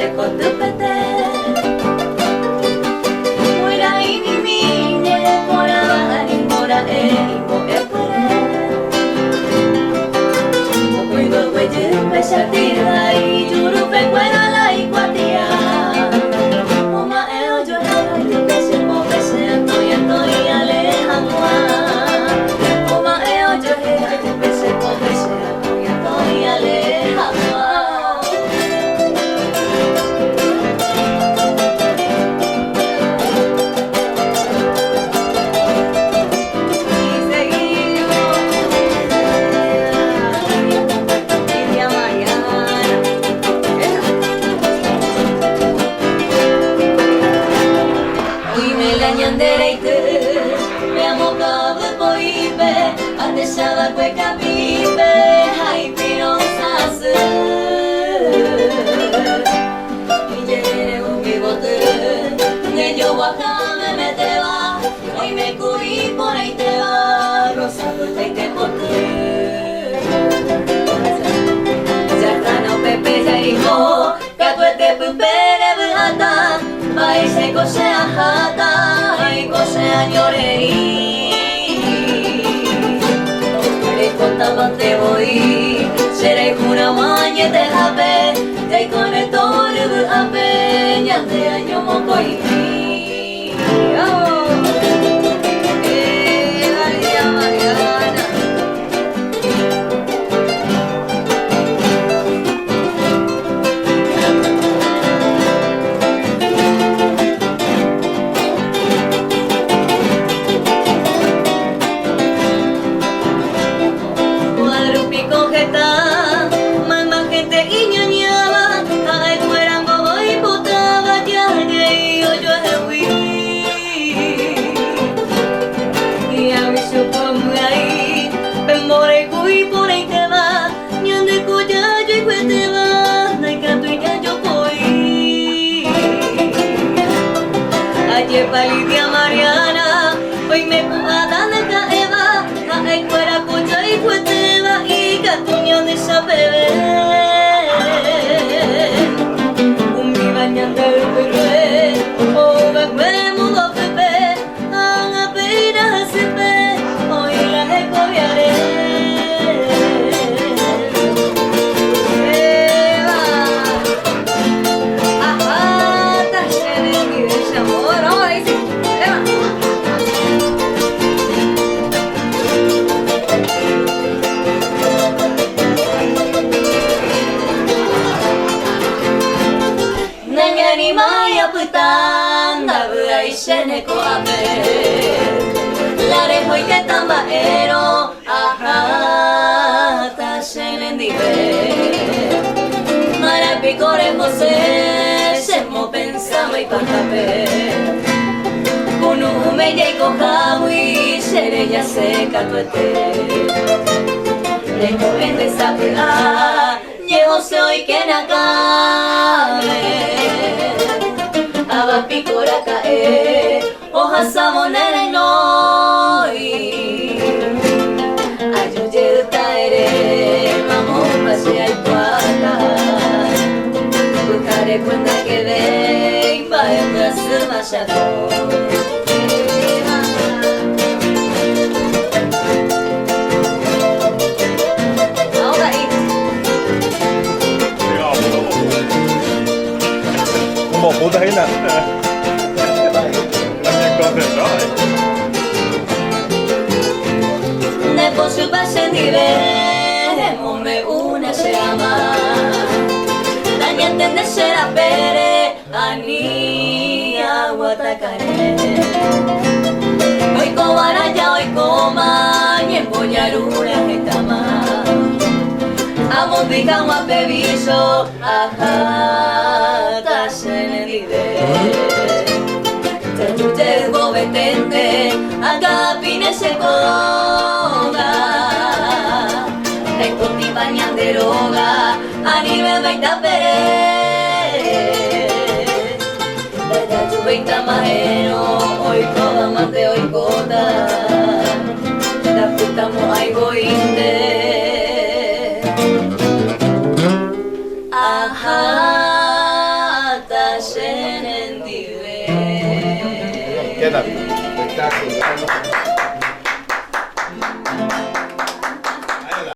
Shekotupete Muira ini mine Mora bahari mora imo epure Mokuigo weje peshatira I juru pekwera la ikuatia Oma eo johera I pese mo pese Antoy antoy alejandua Oma eo johera I pese mo pese Antoy antoy alejandua Me amo kabu poipe, ateshaba kwe kapipe, hai pironsasu. Ijere ungi boturu, nejo wakame metewa, oi me kui poreitewa, rosabu teite potu. Yakano pepe jaiko, katuete pupere buhata, bai seiko se ahata. Kose añorei Kare kontabate hoi Serei jura mañe te jape Tei kone toru bu ape Nyate año moko imi Maria Mariana Lidia Mariana, hoy me puada de caeva, cae fuera cucha y fueteva y catuña de sapebe. Un mi bañando el perre, o me mudo pepe, a pena sepe, hoy la recobiaré. Ni maya putanda buai sheneko ape Lare hoite tambaero aha ta shenendibe Mara picore jose shemo pensaba y pantape Kunu me yeiko kawi shere ya se katuete Leko ende sapea Llego se hoy que nakame Aba picora cae, hoja samonera y noi Ayuye taere, mamón pasea y cuata Buscaré cuenta que de, va en la suma chacón Một của thấy nè làm gì con được đó Nepo su pasendive Mome una se ama Daña entender será pere Ani aguatacare Hoy cobaraya, hoy coma Y en boñarura jetama Amo pica un apeviso Ajá Chachuche gobetente, acá pine se coga Recoti bañan de roga, anime baita pere Daya chubeita majero, hoy coba más de hoy cota La puta mo aigo inde Ajá tal? Espectacular.